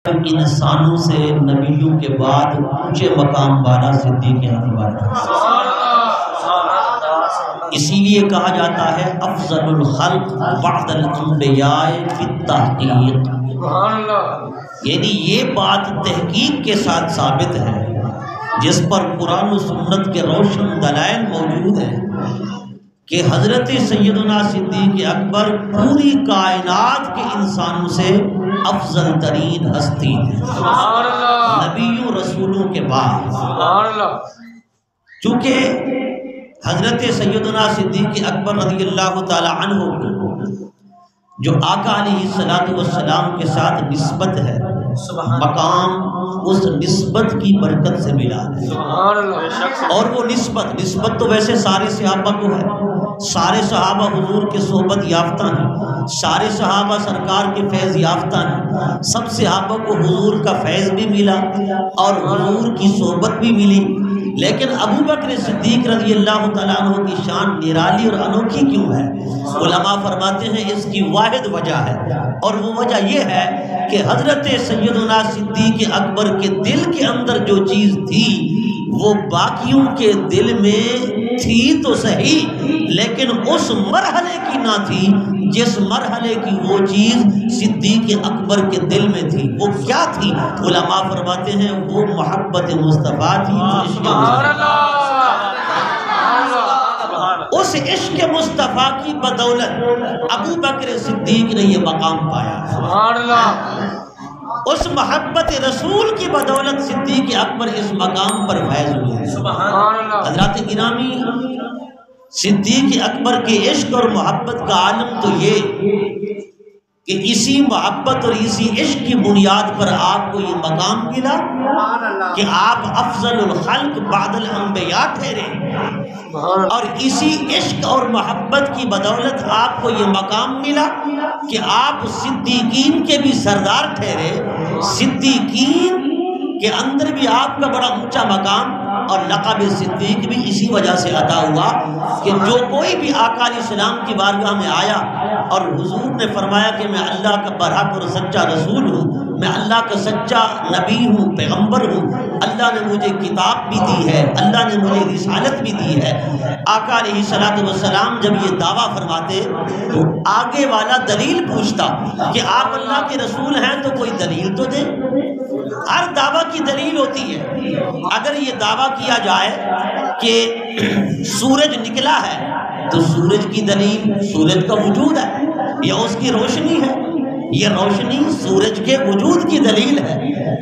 انسانوں سے نبیوں کے بعد اونچے مقام والا صدیق اکبر، اسی لیے کہا جاتا ہے افضل الخلق بعد الانبیاء فی التحقیق، یعنی یہ بات تحقیق کے ساتھ ثابت ہے جس پر قرآن و سنت کے روشن دلائل موجود ہیں کہ حضرت سیدنا صدیق اکبر پوری کائنات کے انسانوں سے افضل ترین ہستی ہے نبیوں رسولوں کے بعد، چونکہ حضرت سیدنا صدیق اکبر رضی اللہ تعالی عنہ جو آقا علیہ السلام کے ساتھ نسبت ہے، مقام اس نسبت کی برکت سے ملا ہے، اور وہ نسبت تو ویسے سارے صحابہ کو ہے، سارے صحابہ حضور کے صحبت یافتہ ہیں، سارے صحابہ سرکار کے فیض یافتہ ہیں، سب صحابہ کو حضور کا فیض بھی ملا اور حضور کی صحبت بھی ملی، لیکن ابو بکر صدیق رضی اللہ تعالیٰ عنہ کی شان نرالی اور انوکھی کیوں ہے؟ علماء فرماتے ہیں اس کی واحد وجہ ہے، اور وہ وجہ یہ ہے کہ حضرت سیدنا صدیق اکبر کے دل کے اندر جو چیز تھی وہ باقیوں کے دل میں تھی تو صحیح، لیکن اس مرحلے کی نہ تھی جس مرحلے کی وہ چیز صدیق اکبر کے دل میں تھی۔ وہ کیا تھی؟ علماء فرماتے ہیں وہ محبت مصطفیٰ تھی، اس عشق مصطفیٰ کی بدولت ابو بکر صدیق نے یہ مقام پایا، اس محبت رسول کی بدولت صدیق اکبر اس مقام پر فیض ہوئے۔ حضرات گرامی، صدیق اکبر کے عشق اور محبت کا عالم تو یہ کہ اسی محبت اور اسی عشق کی بنیاد پر آپ کو یہ مقام ملا کہ آپ افضل الخلق بعد الانبیاء ٹھہرے، اور اسی عشق اور محبت کی بدولت آپ کو یہ مقام ملا کہ آپ صدیقین کے بھی سردار ٹھہرے، صدیقین کے اندر بھی آپ کا بڑا اونچا مقام، اور لقب صدیق بھی اسی وجہ سے عطا ہوا کہ جو کوئی بھی آقا علیہ السلام کی بارگاہ میں آیا اور حضور نے فرمایا کہ میں اللہ کا برحق اور سچا رسول ہوں، میں اللہ کا سچا نبی ہوں، پیغمبر ہوں، اللہ نے مجھے کتاب بھی دی ہے، اللہ نے مجھے رسالت بھی دی ہے، آقا علیہ السلام جب یہ دعویٰ فرماتے تو آگے والا دلیل پوچھتا کہ آپ اللہ کے رسول ہیں تو کوئی دلیل تو دے۔ ہر دعویٰ کی دلیل ہوتی ہے، اگر یہ دعویٰ کیا جائے کہ سورج نکلا ہے تو سورج کی دلیل سورج کا وجود ہے یا اس کی روشنی ہے، یہ روشنی سورج کے وجود کی دلیل ہے۔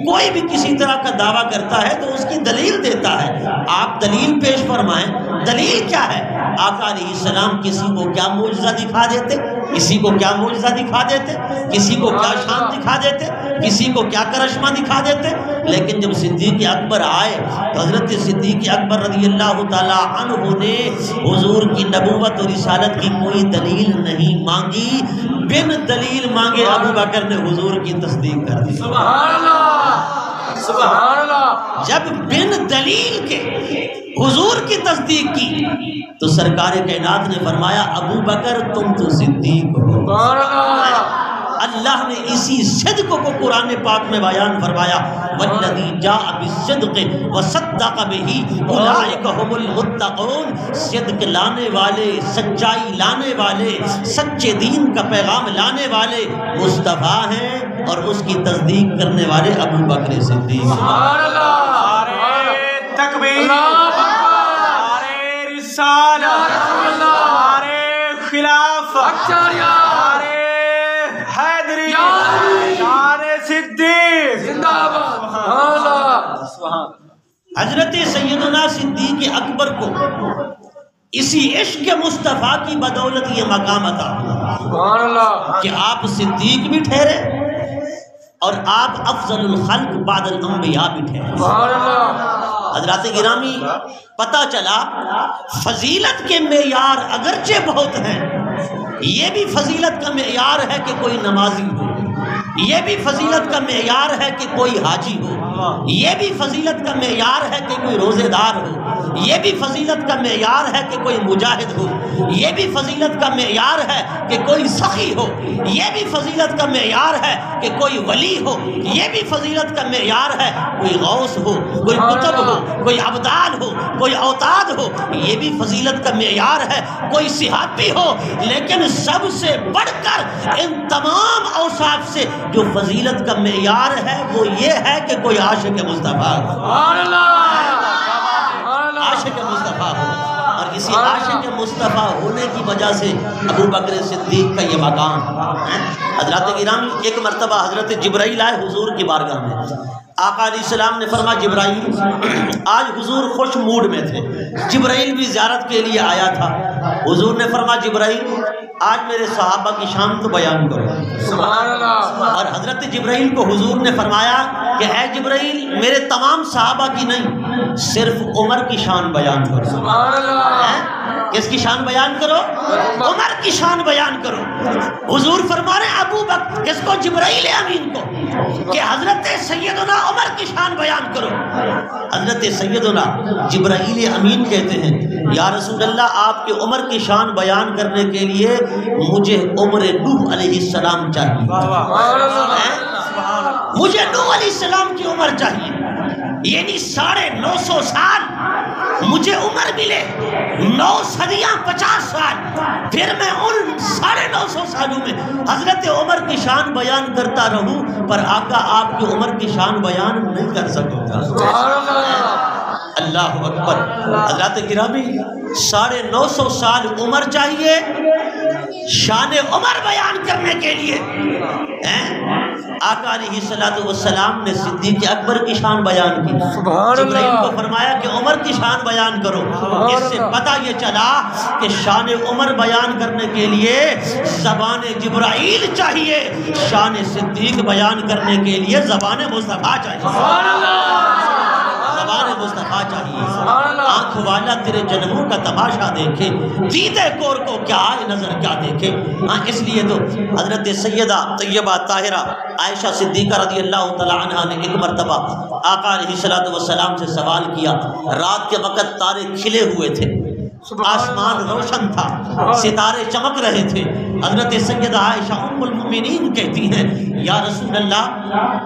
کوئی بھی کسی طرح کا دعویٰ کرتا ہے تو اس کی دلیل دیتا ہے، آپ دلیل پیش فرمائیں۔ دلیل کیا ہے؟ آقا علیہ السلام کسی کو کیا معجزہ دکھا دیتے، کسی کو کیا معجزہ دکھا دیتے، کسی کو کیا شان دکھا دیتے، کسی کو کیا کرشمہ دکھا دیتے، لیکن جب صدیق اکبر آئے تو حضرت صدیق اکبر رضی اللہ تعالی عنہ نے حضور کی نبوت اور رسالت کی کوئی دلیل نہیں مانگی، بن دلیل مانگے ابو بکر نے حضور کی تصدیق کر دی۔ سبحان اللہ، سبحان اللہ۔ جب بن دلیل کے حضور کی تصدیق کی تو سرکار کائنات نے فرمایا ابو بکر تم تو صدیق ہو۔ اللہ نے اسی صدق کو قرآن پاک میں بیان فرمایا، والذی جاء بالصدق وصدق بہ اولئک ھم المتقون، صدق لانے والے، سچائی لانے والے، سچے دین کا پیغام لانے والے مصطفیٰ ہیں، اور اس کی تصدیق کرنے والے ابو بکر صدیق۔ سبحان اللہ، نعرہ تکبیر، نعرہ رسالت، نعرہ خلافت، نعرہ حیدری، نعرہ صدیق، زندہ باد۔ حضرت سیدنا صدیق اکبر کو اسی عشق مصطفیٰ کی بدولت یہ مقام عطا ہوا کہ آپ صدیق بھی ٹھہرے اور آپ افضل الخلق بعد الانبیاء بھی ٹھہرے۔ حضرات گرامی، پتہ چلا فضیلت کے معیار اگرچہ بہت ہیں، یہ بھی فضیلت کا معیار ہے کہ کوئی نمازی ہو، یہ بھی فضیلت کا معیار ہے کہ کوئی حاجی ہو، یہ بھی فضیلت کا معیار ہے کہ کوئی روزے دار ہو، یہ بھی فضیلت کا معیار ہے کہ کوئی مجاہد ہو، یہ بھی فضیلت کا معیار ہے کہ کوئی سخی ہو، یہ بھی فضیلت کا معیار ہے کہ کوئی ولی ہو، یہ بھی فضیلت کا معیار ہے کوئی غوث ہو، کوئی قطب ہو، کوئی ابدال ہو، کوئی اوتاد ہو، یہ بھی فضیلت کا معیار ہے کوئی صحابی ہو۔ لیکن سب سے بڑھ کر ان تمام اوصاف سے جو فضیلت کا معیار ہے وہ یہ ہے کہ کوئی عاشق مصطفیٰ ہو، عاشق مصطفیٰ ہو۔ اور اسی عاشق مصطفیٰ ہونے کی وجہ سے ابو بکر صدیق کا یہ مقام ہے۔ حضرات گرامی، ایک مرتبہ حضرت جبرائیل آئے حضور کی بارگاہ میں، آقا علیہ السلام نے فرمایا جبرائیل، آج حضور خوش موڈ میں تھے، جبرائیل بھی زیارت کے لیے آیا تھا۔ حضور نے فرمایا جبرائیل آج میرے صحابہ کی شان تو بیان کرو۔ سبحان اللہ۔ اور حضرت جبرائیل کو حضور نے فرمایا کہ اے جبرائیل میرے تمام صحابہ کی نہیں، صرف عمر کی شان بیان کرو۔ سبحان اللہ۔ کس کی شان بیان کرو؟ عمر کی شان بیان کرو۔ حضور فرما رہے ابو بکر، کس کو؟ جبرائیل امین کو، کہ حضرت سیدنا عمر کی شان بیان کرو۔ حضرت سیدنا جبرائیل امین کہتے ہیں یا رسول اللہ آپ کے عمر کی شان بیان کرنے کے لیے مجھے عمر نوح علیہ السلام چاہیے، مجھے نوح علیہ السلام کی عمر چاہیے، یعنی 950 سال مجھے عمر ملے، 9 صدیاں 50 سال، پھر میں ان 950 سالوں میں حضرت عمر کی شان بیان کرتا رہوں، پر آقا آپ کی عمر کی شان بیان نہیں کر سکوں گا۔ اللہ اکبر۔ حضرات گرامی 950 سال عمر چاہیے شان عمر بیان کرنے کے لیے۔ آقا علیہ السلام نے صدیق اکبر کی شان بیان کی، جبرائیل کو فرمایا کہ عمر کی شان بیان کرو۔ اس سے پتہ یہ چلا کہ شان عمر بیان کرنے کے لیے زبان جبرائیل چاہیے، شان صدیق بیان کرنے کے لیے زبان مصطفیٰ چاہیے، زبان مصطفیٰ چاہیے۔ آنکھ والا تیرے جنموں کا تماشا دیکھے، دیدے کور کو کیا آئے نظر کیا دیکھے۔ اس لیے تو حضرت سیدہ طیبہ طاہرہ عائشہ صدیقہ رضی اللہ تعالیٰ عنہ نے ایک مرتبہ آقا علیہ السلام سے سوال کیا، رات کے وقت تارے کھلے ہوئے تھے، آسمان روشن تھا، ستارے چمک رہے تھے، حضرت سیدہ عائشہ ام المؤمنین کہتی ہیں یا رسول اللہ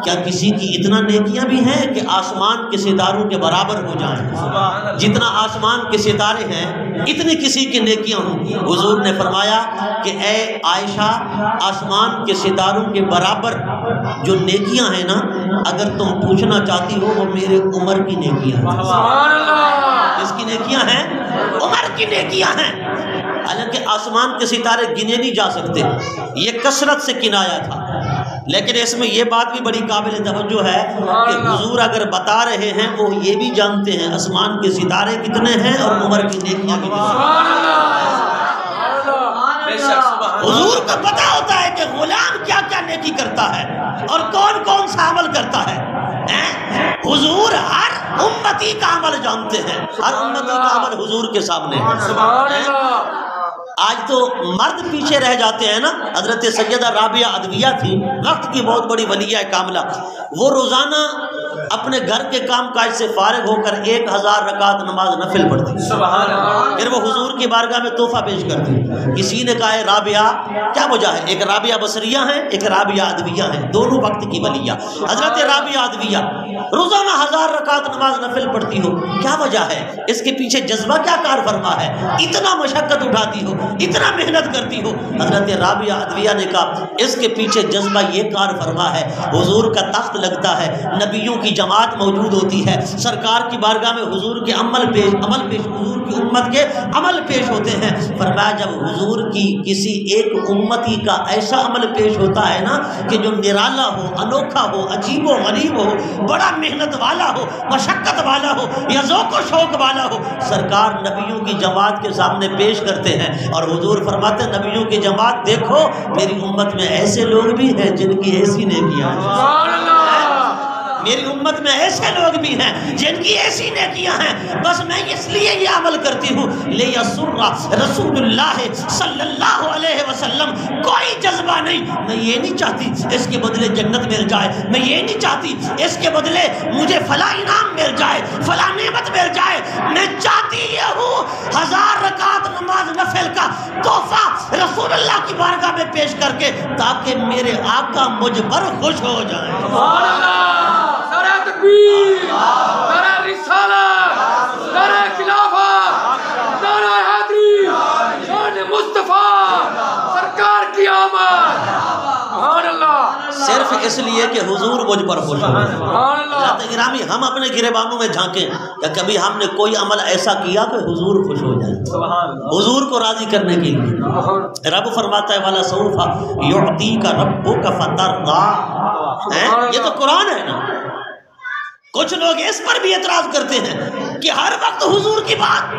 کیا کسی کی اتنا نیکیاں بھی ہیں کہ آسمان کے ستاروں کے برابر ہو جائیں؟ جتنا آسمان کے ستارے ہیں اتنی کسی کی نیکیاں ہوں؟ حضور نے فرمایا کہ اے عائشہ آسمان کے ستاروں کے برابر جو نیکیاں ہیں نا، اگر تم پوچھنا چاہتی ہو وہ میرے عمر کی نیکیاں ہیں۔ اس کی نیکیاں ہیں؟ عمر کی نیکیاں ہیں۔ حالانکہ آسمان کے ستارے گنے نہیں جا سکتے، یہ کثرت سے کنایا تھا، لیکن اس میں یہ بات بھی بڑی قابل توجہ ہے کہ حضور اگر بتا رہے ہیں وہ یہ بھی جانتے ہیں آسمان کے ستارے کتنے ہیں اور عمر کی نیکیاں کتنی ہیں۔ حضور کو پتا ہوتا ہے کہ غلام کیا کیا نیکی کرتا ہے اور کون کون سا عمل کرتا ہے۔ حضور ہر امتی کا عمل جانتے ہیں، ہر امتی کا عمل حضور کے سامنے ہے۔ آج تو مرد پیچھے رہ جاتے ہیں نا۔ حضرت سیدہ رابعہ ادویہ تھی، وقت کی بہت بڑی ولیہ کاملہ، وہ روزانہ اپنے گھر کے کام کاج سے فارغ ہو کر 1000 رکعت نماز نفل پڑھتی، پھر وہ حضور کی بارگاہ میں تحفہ پیش کرتی۔ کسی نے کہا ہے رابعہ کیا وجہ ہے؟ ایک رابعہ بصریہ ہے، ایک رابعہ ادویہ ہے، دونوں وقت کی ولیہ۔ حضرت رابعہ ادویہ روزانہ 1000 رکعت نماز نفل پڑھتی ہو، کیا وجہ ہے؟ اس کے پیچھے جذبہ کیا کار فرما ہے؟ اتنا مشقت اٹھاتی ہو، اتنا محنت کرتی ہو۔ حضرت رابعہ ادویہ نے کہا اس کے پیچھے جذبہ یہ کار فرما ہے، حضور کا تخت لگتا ہے، نبیوں کی جماعت موجود ہوتی ہے، سرکار کی بارگاہ میں حضور کے عمل پیش حضور کی امت کے عمل پیش ہوتے ہیں۔ فرمایا جب حضور کی کسی ایک امتی کا ایسا عمل پیش ہوتا ہے نا کہ جو نرالا ہو، انوکھا ہو، عجیب و غریب ہو، بڑا محنت والا ہو، مشقت والا ہو یا ذوق و شوق والا ہو، سرکار نبیوں کی جماعت کے سامنے پیش کرتے ہیں اور حضور فرماتے ہیں نبیوں کی جماعت دیکھو میری امت میں ایسے لوگ بھی ہیں جن کی ایسی نیکیاں ہیں۔ میری امت میں ایسے لوگ بھی ہیں جن کی ایسی نیکیاں ہیں، بس میں اس لیے یہ عمل کرتی ہوں لیسر رسول اللہ صلی اللہ علیہ وسلم، کوئی جذبہ نہیں، میں یہ نہیں چاہتی اس کے بدلے جنت مل جائے، میں یہ نہیں چاہتی اس کے بدلے مجھے فلاں انعام مل جائے، فلاں نعمت مل جائے، میں چاہتی یہ ہوں 1000 رکعت نماز نفل کا تحفہ رسول اللہ کی بارگاہ میں پیش کر کے، تاکہ میرے آقا مجھ پر خوش ہو جائیں۔ سبحان اللہ، نعرہ تکبیر، نعرہ رسالت، نعرہ خلافت، نعرہ حیدری، شان مصطفیٰ، سرکار کی آمد۔ سبحان اللہ، صرف اس لیے کہ حضور مجھ پر خوش ہو۔ سبحان اللہ۔ حضرت گرامی، ہم اپنے گریبانوں میں جھانکیں کہ کبھی ہم نے کوئی عمل ایسا کیا کہ حضور خوش ہو جائے، حضور کو راضی کرنے کے لیے۔ رب فرماتا ہے والا سوف یعطیک ربک فترضی، یہ تو قرآن ہے نا۔ کچھ لوگ اس پر بھی اعتراض کرتے ہیں کہ ہر وقت حضور کی بات،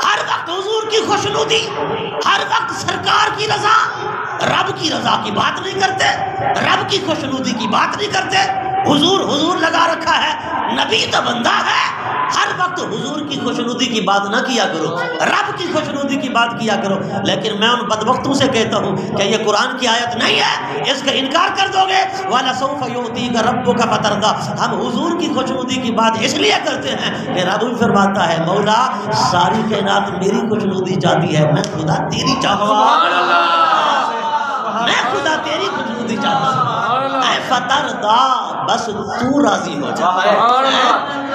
ہر وقت حضور کی خوشنودی، ہر وقت سرکار کی رضا، رب کی رضا کی بات نہیں کرتے، رب کی خوشنودی کی بات نہیں کرتے، حضور حضور لگا رکھا ہے، نبی تو بندہ ہے، ہر وقت حضور کی خوشنودی کی بات نہ کیا کرو، رب کی خوشنودی کی بات کیا کرو۔ لیکن میں ان بدبختوں سے کہتا ہوں کہ یہ قرآن کی آیت نہیں ہے، اس کا انکار کر دو گے وَلَسَوْفَ يُعْطِيكَ رَبُّكَ فَتَرْضَىٰ، ہم حضور کی خوشنودی کی بات اس لیے کرتے ہیں کہ رب بھی فرماتا ہے مولا ساری کائنات میری خوشنودی چاہتی ہے، میں خدا تیری چاہتا ہوں، میں خدا تیری خوشنودی چاہتا ہوں، اے فترضیٰ، بس تو راضی ہو جا،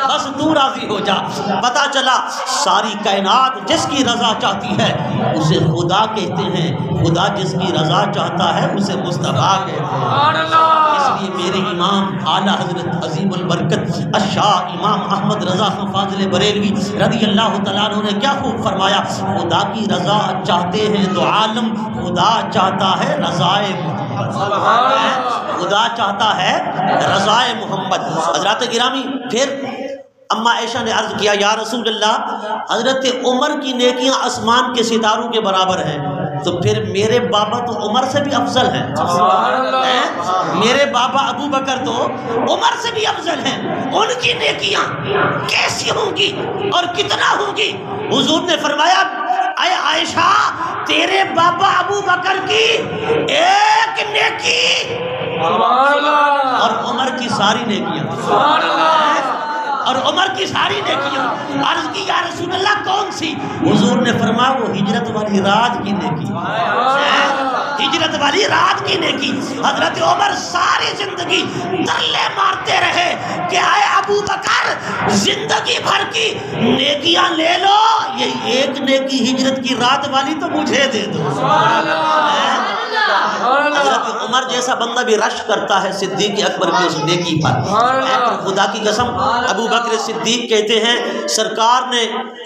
بس تو راضی ہو جا۔ پتا چلا ساری کائنات جس کی رضا چاہتی ہے اسے خدا کہتے ہیں، خدا جس کی رضا چاہتا ہے اسے مصطفیٰ کہتے ہیں۔ اس لیے میرے امام اعلیٰ حضرت عظیم البرکت الشاہ امام احمد رضا خان فاضل بریلوی رضی اللہ تعالیٰ عنہ نے کیا خوب فرمایا، خدا کی رضا چاہتے ہیں تو عالم، خدا چاہتا ہے رضائے محمد، خدا چاہتا ہے رضائے محمد۔ حضرات گرامی، پھر اما عائشہ نے عرض کیا یا رسول اللہ، حضرت عمر کی نیکیاں آسمان کے ستاروں کے برابر ہیں، تو پھر میرے بابا تو عمر سے بھی افضل ہیں، میرے بابا ابو بکر تو عمر سے بھی افضل ہیں، ان کی نیکیاں کیسی ہوں گی اور کتنا ہوں گی؟ حضور نے فرمایا اے عائشہ، تیرے بابا ابو بکر کی ایک نیکی اور عمر کی ساری نیکیاں، اور عمر کی ساری نیکیاں۔ عرض کی یا رسول اللہ کون سی؟ حضور نے فرمایا وہ ہجرت والی رات کی نیکی، ہجرت والی رات کی نیکی۔ حضرت عمر ساری زندگی ترلے مارتے رہے کہ اے ابو بکر، زندگی بھر کی نیکیاں لے لو، یہ ایک نیکی ہجرت کی رات والی تو مجھے دے دو۔ حضرت عمر جیسا بندہ بھی رش کرتا ہے صدیق اکبر کی اس نیکی پر۔ خدا کی قسم، ابو بکر صدیق کہتے ہیں سرکار نے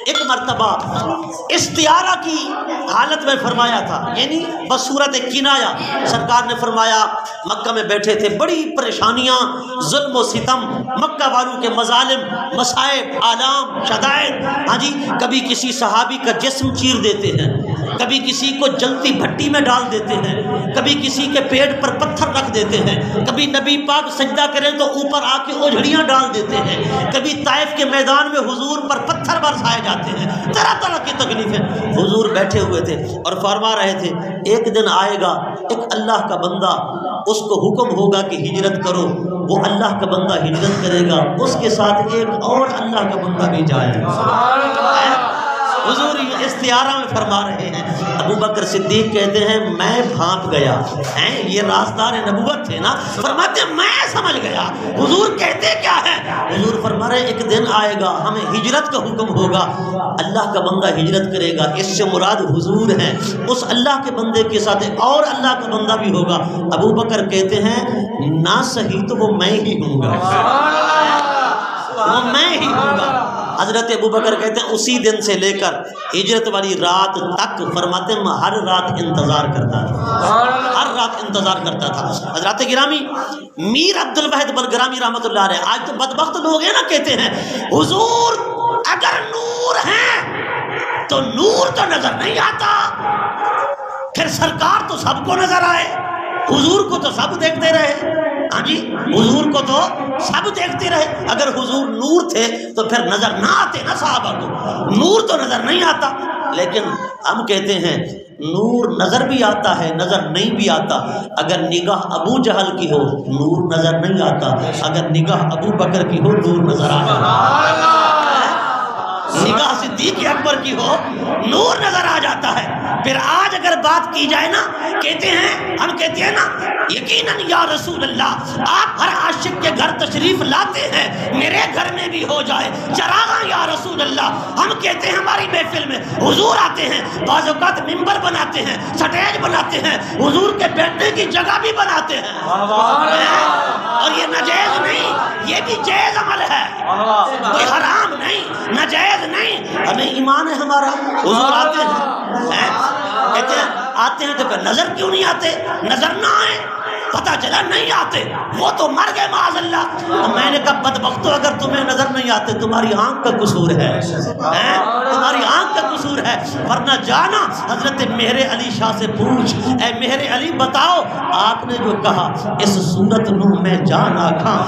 ایک مرتبہ استعارہ کی حالت میں فرمایا تھا، یعنی بصورت کنایا، سرکار نے فرمایا مکہ میں بیٹھے تھے، بڑی پریشانیاں، ظلم و ستم، مکہ والوں کے مظالم، مصائب، آلام، شدائد، ہاں جی، کبھی کسی صحابی کا جسم چیر دیتے ہیں، کبھی کسی کو جلتی بھٹی میں ڈال دیتے ہیں، کبھی کسی کے پیٹ پر پتھر رکھ دیتے ہیں، کبھی نبی پاک سجدہ کریں تو اوپر آ کے اوجھڑیاں ڈال دیتے ہیں، کبھی طائف کے میدان میں حضور پر پتھر برسائے جاتے ہیں، طرح طرح کی تکلیفیں۔ حضور بیٹھے ہوئے تھے اور فرما رہے تھے ایک دن آئے گا ایک اللہ کا بندہ، اس کو حکم ہوگا کہ ہجرت کرو، وہ اللہ کا بندہ ہجرت کرے گا، اس کے ساتھ ایک اور اللہ کا بندہ بھی جائے گا۔ حضور یہ استعارہ میں فرما رہے ہیں۔ ابو بکر صدیق کہتے ہیں میں بھانپ گیا، یہ رازدار نبوت تھے نا، فرماتے ہیں میں سمجھ گیا حضور کہتے کیا ہے۔ حضور فرما رہے ایک دن آئے گا ہمیں ہجرت کا حکم ہوگا، اللہ کا بندہ ہجرت کرے گا، اس سے مراد حضور ہیں، اس اللہ کے بندے کے ساتھ ایک اور اللہ کا بندہ بھی ہوگا۔ ابو بکر کہتے ہیں نہ صحیح تو وہ میں ہی ہوں گا، وہ میں ہی ہوں گا۔ حضرت ابو بکر کہتے ہیں اسی دن سے لے کر ہجرت والی رات تک فرماتے ہیں میں ہر رات انتظار کرتا تھا، ہر رات انتظار کرتا تھا۔ حضرات گرامی، میر عبد الواحد بلگرامی رحمۃ اللہ علیہ، آج تو بدبخت لوگ ہیں نا، کہتے ہیں حضور اگر نور ہیں تو نور تو نظر نہیں آتا، پھر سرکار تو سب کو نظر آئے، حضور کو تو سب دیکھتے رہے۔ ہاں جی حضور کو تو سب دیکھتے رہے، اگر حضور نور تھے تو پھر نظر نہ آتے نا صحابہ کو، نور تو نظر نہیں آتا، لیکن ہم کہتے ہیں نور نظر بھی آتا ہے، نظر نہیں بھی آتا۔ اگر نگاہ ابو جہل کی ہو نور نظر نہیں آتا، اگر نگاہ ابو بکر کی ہو نور نظر آتا، نگاہ صدیق اکبر کی ہو نور نظر آ جاتا ہے۔ پھر آج اگر بات کی جائے نا، کہتے ہیں ہم کہتے ہیں نا یقیناً یا رسول اللہ آپ ہر عاشق کے گھر تشریف لاتے ہیں، میرے گھر میں بھی ہو جائے چراغاں یا رسول اللہ۔ ہم کہتے ہیں ہماری محفل میں حضور آتے ہیں، بعض اوقات ممبر بناتے ہیں، سٹیج بناتے ہیں، حضور کے بیٹھنے کی جگہ بھی بناتے ہیں، اور یہ ناجائز نہیں، یہ بھی جائز عمل ہے، کوئی حرام نہیں، ناجائز نہیں، ہمیں ایمان ہے ہمارا۔ حضور آتے ہیں، کہتے ہیں آتے ہیں تو پھر نظر کیوں نہیں آتے؟ نظر نہ آئے، پتہ چلا نہیں آتے، وہ تو مر گئے معاذ اللہ۔ میں نے کہا بدبختو اگر تمہیں نظر نہیں آتے تمہاری آنکھ کا قصور ہے، تمہاری آنکھ کا قصور ہے، ورنہ جانا حضرت مہر علی شاہ سے پوچھ، اے مہر علی بتاؤ آپ نے جو کہا اس صورت نو میں جان آکھاں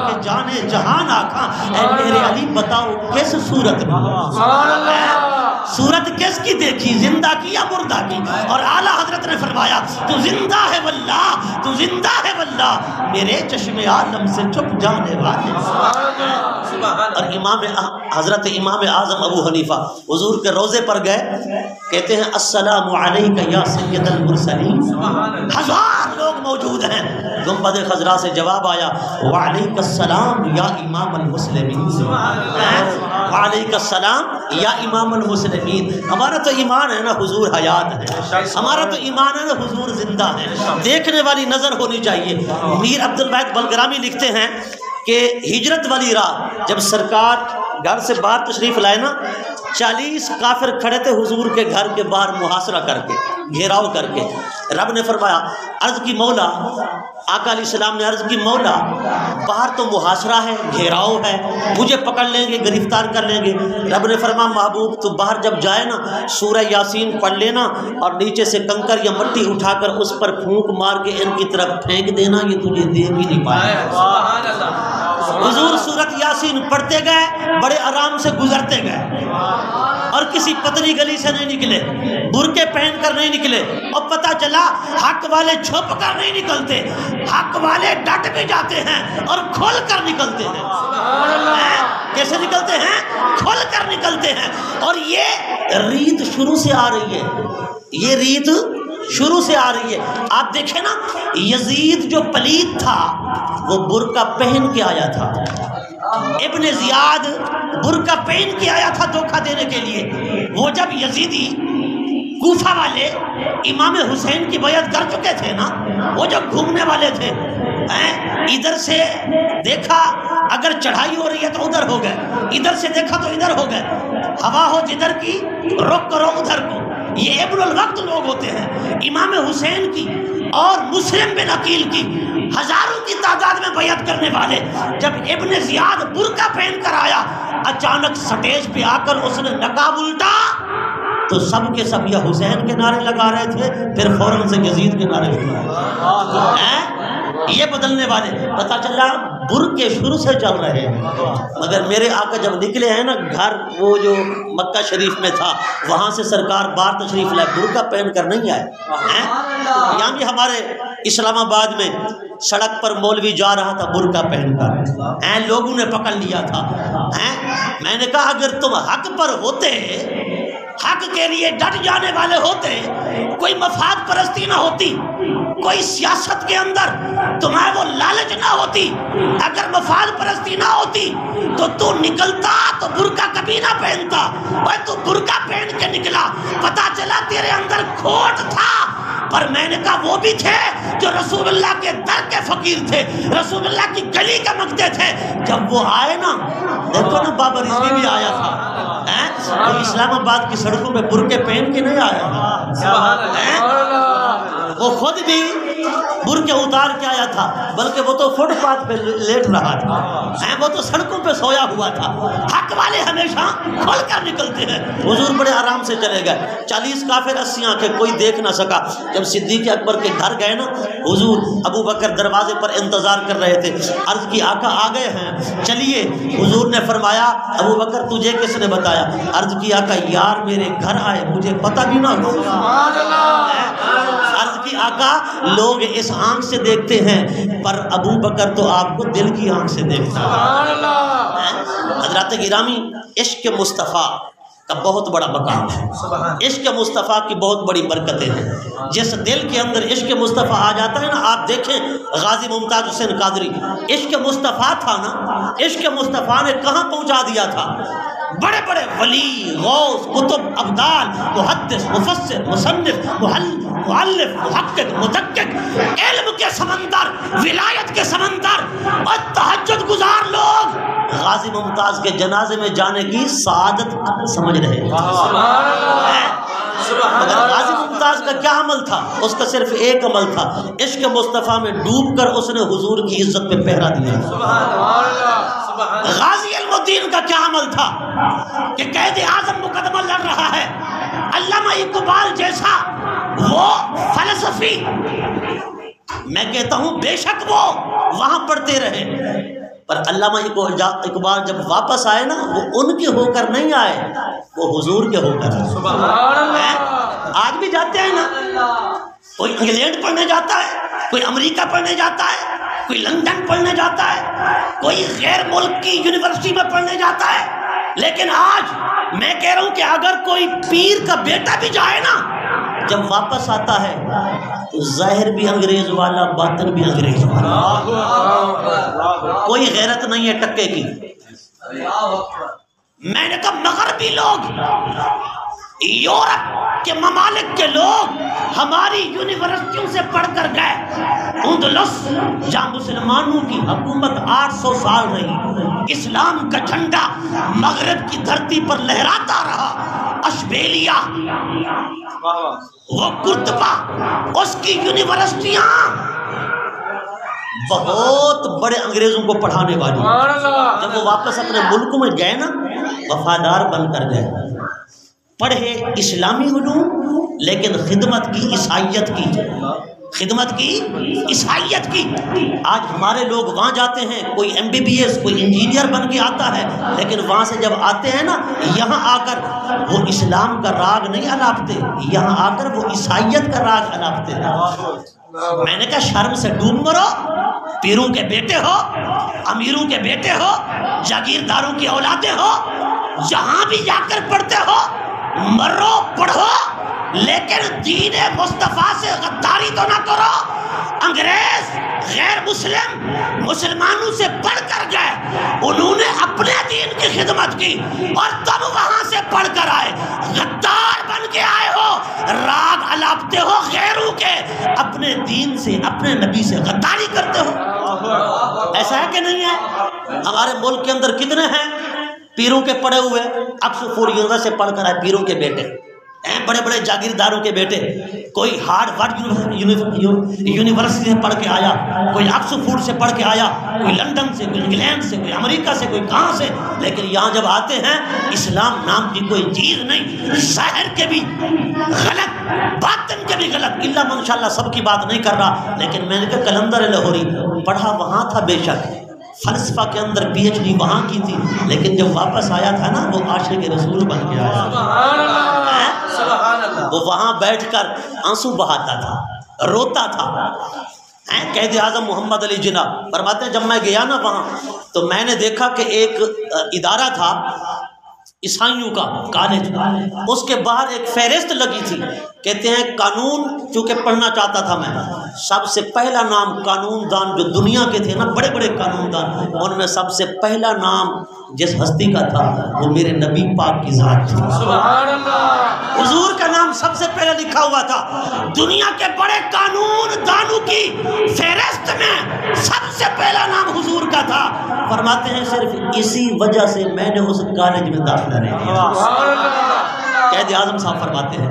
کہ جانے جہان آکھاں، اے مہر علی بتاؤ کس صورت میں، صورت کس کی دیکھی، زندہ کی یا مردہ کی؟ اور اعلیٰ حضرت نے فرمایا تو زندہ ہے واللہ، تو زندہ ہے واللہ، میرے چشم عالم سے چھپ جانے والے۔ اور حضرت امام اعظم ابو حنیفہ حضور کے روضے پر گئے، کہتے ہیں السلام علیک یا سید المرسلین، ہزار لوگ موجود ہیں، گنبد خضرا سے جواب آیا وعلیک السلام یا امام المسلمین، وعلیک السلام یا امام المسلمین۔ ہمارا تو ایمان ہے نا حضور حیات ہے، ہمارا تو ایمان ہے نا حضور زندہ ہے، دیکھنے والی نظر ہونی چاہیے۔ میر عبد الواحد بلگرامی لکھتے ہیں کہ ہجرت والی رات جب سرکار گھر سے باہر تشریف لائے نا، 40 کافر کھڑے تھے حضور کے گھر کے باہر محاصرہ کر کے، گھیراؤ کر کے۔ رب نے فرمایا، عرض کی مولا، آقا علیہ السلام نے عرض کی مولا باہر تو محاصرہ ہے، گھیراؤ ہے، مجھے پکڑ لیں گے، گرفتار کر لیں گے۔ رب نے فرمایا محبوب تو باہر جب جائے نا سورہ یاسین پڑھ لینا اور نیچے سے کنکر یا مٹی اٹھا کر اس پر پھونک مار کے ان کی طرف پھینک دینا، یہ تجھے دیکھ ہی نہیں پائے۔ حضور سورت یاسین پڑھتے گئے، بڑے آرام سے گزرتے گئے، اور کسی پتلی گلی سے نہیں نکلے، برقعے پہن کر نہیں نکلے، اور پتہ چلا حق والے چھپ کر نہیں نکلتے، حق والے ڈٹ بھی جاتے ہیں اور کھول کر نکلتے ہیں۔ کیسے نکلتے ہیں؟ کھول کر نکلتے ہیں۔ اور یہ ریت شروع سے آ رہی ہے، یہ ریت شروع سے آ رہی ہے۔ آپ دیکھیں نا یزید جو پلید تھا وہ برقع پہن کے آیا تھا، ابن زیاد برقع پہن کے آیا تھا دھوکہ دینے کے لیے۔ وہ جب یزیدی کوفہ والے امام حسین کی بیعت کر چکے تھے نا، وہ جب گھومنے والے تھے، ادھر سے دیکھا اگر چڑھائی ہو رہی ہے تو ادھر ہو گئے، ادھر سے دیکھا تو ادھر ہو گئے، ہوا ہو جدھر کی رخ کرو ادھر کو۔ یہ ابن الوقت لوگ ہوتے ہیں۔ امام حسین کی اور مسلم بن عقیل کی ہزاروں کی تعداد میں بیعت کرنے والے، جب ابن زیاد برقع پہن کر آیا، اچانک سٹیج پہ آ کر اس نے نقاب الٹا تو سب کے سب یا حسین کے نعرے لگا رہے تھے، پھر فوراً سے یزید کے نعرے لگا رہے۔ یہ بدلنے والے، پتہ چلا برقعے شروع سے چل رہے ہیں، مگر میرے آقا جب نکلے ہیں نا گھر، وہ جو مکہ شریف میں تھا وہاں سے سرکار باہر تشریف لائے، برقعہ پہن کر نہیں آئے۔ یہاں بھی ہمارے اسلام آباد میں سڑک پر مولوی جا رہا تھا برقعہ پہن کر، لوگوں نے پکڑ لیا تھا۔ میں نے کہا اگر تم حق پر ہوتے، حق کے لیے ڈٹ جانے والے ہوتے، کوئی مفاد پرستی نہ ہوتی، کوئی سیاست کے اندر تمہیں وہ لالچ نہ ہوتی، اگر مفاد پرستی نہ ہوتی تو نکلتا تو برقع کبھی نہ پہنتا، اور تو برقع پہن کے نکلا، پتہ چلا تیرے اندر کھوٹ تھا۔ پر میں نے کہا وہ بھی تھے جو رسول اللہ کے در کے فقیر تھے، رسول اللہ کی گلی کے مانگتے تھے۔ جب وہ آئے نا، دیکھو نا بابا رضوی بھی آیا تھا، وہ اسلام آباد کی سڑکوں میں برقعے پہن کے نہیں آیا، وہ خود بھی برقع اتار کے آیا تھا، بلکہ وہ تو فٹ پاتھ پہ لیٹ رہا تھا، وہ تو سڑکوں پہ سویا ہوا تھا۔ حق والے ہمیشہ کھل کر نکلتے ہیں۔ حضور بڑے آرام سے چلے گئے، 40 کافر 80 آنکھیں، کوئی دیکھ نہ سکا۔ جب صدیق اکبر کے گھر گئے نا، حضور ابو بکر دروازے پر انتظار کر رہے تھے، عرض کی آقا آ گئے ہیں چلیے۔ حضور نے فرمایا ابو بکر تجھے کس نے بتایا؟ عرض کی آقا یار میرے گھر آئے، مجھے پتہ بھی نہ ہو۔ عرض کی آقا لوگ اس آنکھ سے دیکھتے ہیں، پر ابو بکر تو آپ کو دل کی آنکھ سے دیکھتا ہے۔ حضرات گرامی، عشق مصطفیٰ کا بہت بڑا مقام ہے، عشق مصطفیٰ کی بہت بڑی برکتیں ہیں۔ جس دل کے اندر عشق مصطفیٰ آ جاتا ہے نا، آپ دیکھیں غازی ممتاز حسین قادری، عشق مصطفیٰ تھا نا، عشق مصطفیٰ نے کہاں پہنچا دیا تھا؟ بڑے بڑے ولی، غوث، کتب، ابدال، محدث، مفسر، مصنف، مؤلف، محقق، مدقق، علم کے سمندر، ولایت کے سمندر اور تہجد گزار لوگ غازی ممتاز کے جنازے میں جانے کی سعادت سمجھ رہے ہیں۔ مگر غازی ممتاز کا کیا عمل تھا؟ اس کا صرف ایک عمل تھا، عشق مصطفیٰ میں ڈوب کر اس نے حضور کی عزت پہ پہرا دیا۔ غازی علم الدین کا کیا عمل تھا کہ قائد اعظم مقدمہ لڑ رہا ہے، علامہ اقبال جیسا وہ فلسفی، میں کہتا ہوں بے شک وہ وہاں پڑھتے رہے، پر علامہ اقبال جب واپس آئے نا، وہ ان کے ہو کر نہیں آئے، وہ حضور کے ہو کر آئے۔ آج بھی جاتے ہیں نا، کوئی انگلینڈ پڑھنے جاتا ہے، کوئی امریکہ پڑھنے جاتا ہے، کوئی لندن پڑھنے جاتا ہے، کوئی غیر ملک کی یونیورسٹی میں پڑھنے جاتا ہے، لیکن آج میں کہہ رہا ہوں کہ اگر کوئی پیر کا بیٹا بھی جائے نا، جب واپس آتا ہے تو ظاہر بھی انگریز والا، باطن بھی انگریز والا، کوئی غیرت نہیں ہے ٹکے کی۔ میں نے کہا مغربی لوگ، یورپ کے ممالک کے لوگ ہماری یونیورسٹیوں سے پڑھ کر گئے، اندلس جہاں مسلمانوں کی حکومت 800 سال رہی، اسلام کا جھنڈا مغرب کی دھرتی پر لہراتا رہا، اشبیلیہ، وہ قرطبہ، اس کی یونیورسٹیاں بہت بڑے انگریزوں کو پڑھانے والی، جب وہ واپس اپنے ملکوں میں گئے نا، وفادار بن کر گئے، پڑھے اسلامی علوم لیکن خدمت کی عیسائیت کی، خدمت کی عیسائیت کی۔ آج ہمارے لوگ وہاں جاتے ہیں، کوئی MBBS، کوئی انجینئر بن کے آتا ہے، لیکن وہاں سے جب آتے ہیں نا، یہاں آ کر وہ اسلام کا راگ نہیں الاپتے، یہاں آ کر وہ عیسائیت کا راگ الاپتے ہیں۔ میں نے کہا شرم سے ڈوب مرو، پیروں کے بیٹے ہو، امیروں کے بیٹے ہو، جاگیرداروں کی اولادیں ہو، جہاں بھی جا کر پڑھتے ہو مرو پڑھو، لیکن دین مصطفیٰ سے غداری تو نہ کرو۔ انگریز غیر مسلم مسلمانوں سے پڑھ کر گئے، انہوں نے اپنے دین کی خدمت کی اور تب وہاں سے پڑھ کر آئے، غدار بن کے آئے ہو، راگ الاپتے ہو غیروں کے، اپنے دین سے، اپنے نبی سے غداری کرتے ہو۔ ایسا ہے کہ نہیں ہے؟ ہمارے ملک کے اندر کتنے ہیں پیروں کے پڑھے ہوئے؟ آکسفورڈ یونیورسٹی سے پڑھ کر آئے پیروں کے بیٹے، بڑے بڑے جاگیرداروں کے بیٹے، کوئی ہارورڈ یونیورسٹی سے پڑھ کے آیا، کوئی آکسفورڈ سے پڑھ کے آیا، کوئی لندن سے، کوئی انگلینڈ سے، کوئی امریکہ سے، کوئی کہاں سے، لیکن یہاں جب آتے ہیں اسلام نام کی کوئی چیز نہیں، ظاہر کے بھی غلط، باطن کے بھی غلط، اللہ ماشاءاللہ سب کی بات نہیں کر رہا، لیکن میں نے کہا قلندر لاہوری پڑھا وہاں تھا بے شک، فلسفہ کے اندر PhD وہاں کی تھی، لیکن جب واپس آیا تھا نا، وہ عاشق رسول بن کے آیا، وہ وہاں بیٹھ کر آنسو بہاتا تھا، روتا تھا۔ قائد اعظم محمد علی جناح فرماتے ہیں جب میں گیا نا وہاں، تو میں نے دیکھا کہ ایک ادارہ تھا عیسائیوں کا کالج، اس کے باہر ایک فہرست لگی تھی، کہتے ہیں قانون، چونکہ پڑھنا چاہتا تھا میں، سب سے پہلا نام قانون دان جو دنیا کے تھے نا، بڑے بڑے قانون دان، ان میں سب سے پہلا نام جس ہستی کا تھا وہ میرے نبی پاک کی ذات تھی، سبحان اللہ، حضور کا نام سب سے پہلے لکھا ہوا تھا۔ دنیا کے بڑے قانون دانوں کی فہرست میں سب سے پہلا نام حضور کا تھا۔ فرماتے ہیں صرف اسی وجہ سے میں نے اس کالج میں داخلہ نہیں کیا۔ قائد اعظم صاحب فرماتے ہیں،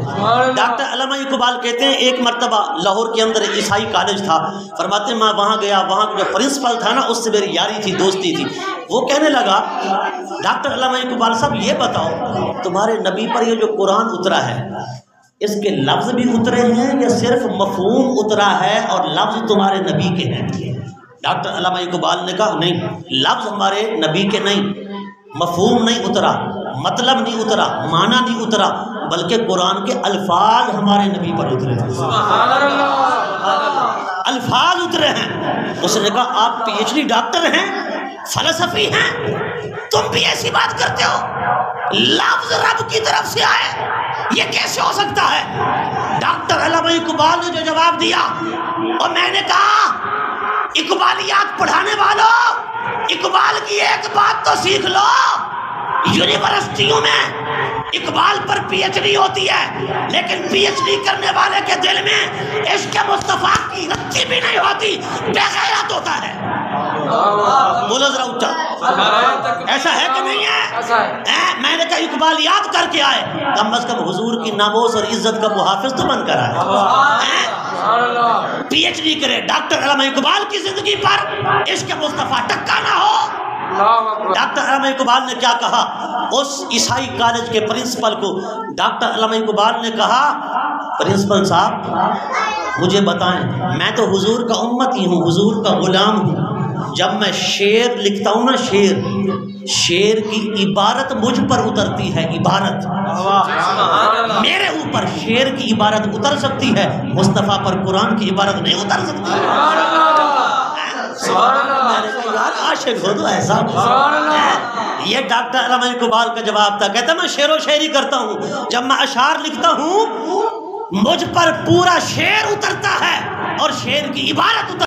ڈاکٹر علامہ اقبال کہتے ہیں ایک مرتبہ لاہور کے اندر عیسائی کالج تھا، فرماتے ہیں میں وہاں گیا، وہاں جو پرنسپل تھا نا اس سے میری یاری تھی، دوستی تھی، وہ کہنے لگا ڈاکٹر علامہ اقبال صاحب یہ بتاؤ تمہارے نبی پر یہ جو قرآن اترا ہے اس کے لفظ بھی اترے ہیں یا صرف مفہوم اترا ہے اور لفظ تمہارے نبی کے ہیں؟ ڈاکٹر علامہ اقبال نے کہا نہیں، لفظ ہمارے نبی کے نہیں، مفہوم نہیں اترا، مطلب نہیں اترا، معنی نہیں اترا، بلکہ قرآن کے الفاظ ہمارے نبی پر اترے ہیں، الفاظ اترے ہیں۔ اس نے کہا آپ پی ایچ ڈی ڈاکٹر ہیں، فلسفی ہیں، تم بھی ایسی بات کرتے ہو؟ لفظ رب کی طرف سے آئے، یہ کیسے ہو سکتا ہے؟ ڈاکٹر علامہ اقبال نے جو جواب دیا، اور میں نے کہا اقبالیات پڑھانے والوں، اقبال کی ایک بات تو سیکھ لو، یونیورسٹیوں میں اقبال پر پی ایچ ڈی ہوتی ہے، لیکن پی ایچ ڈی کرنے والے کے دل میں عشق مصطفیٰ کی رچی بھی نہیں ہوتی، بے غیرت ہوتا ہے۔ بولو ذرا اونچا، ایسا ہے کہ نہیں ہے؟ میں نے کہا اقبالیات کر کے آئے، کم از کم حضور کی ناموس اور عزت کا محافظ تو بن کر آئے۔ پی ایچ ڈی کرے، ڈاکٹر علامہ اقبال کی زندگی پر عشق مصطفیٰ ٹکا نہ ہو۔ ڈاکٹر علامہ اقبال نے کیا کہا اس عیسائی کالج کے پرنسپل کو؟ ڈاکٹر علامہ اقبال نے کہا پرنسپل صاحب مجھے بتائیں، میں تو حضور کا امتی ہوں، حضور کا غلام ہوں، جب میں شعر لکھتا ہوں نا، شعر کی عبارت مجھ پر اترتی ہے، عبارت میرے اوپر شعر کی عبارت اتر سکتی ہے، مصطفیٰ پر قرآن کی عبارت نہیں اتر سکتی۔ عاشق ہو تو ایسا۔ یہ ڈاکٹر علامہ اقبال کا جواب تھا، کہتا میں شعر و شاعری کرتا ہوں، جب میں اشعار لکھتا ہوں مجھ پر پورا شعر اترتا ہے اور شعر کی عبارت اتر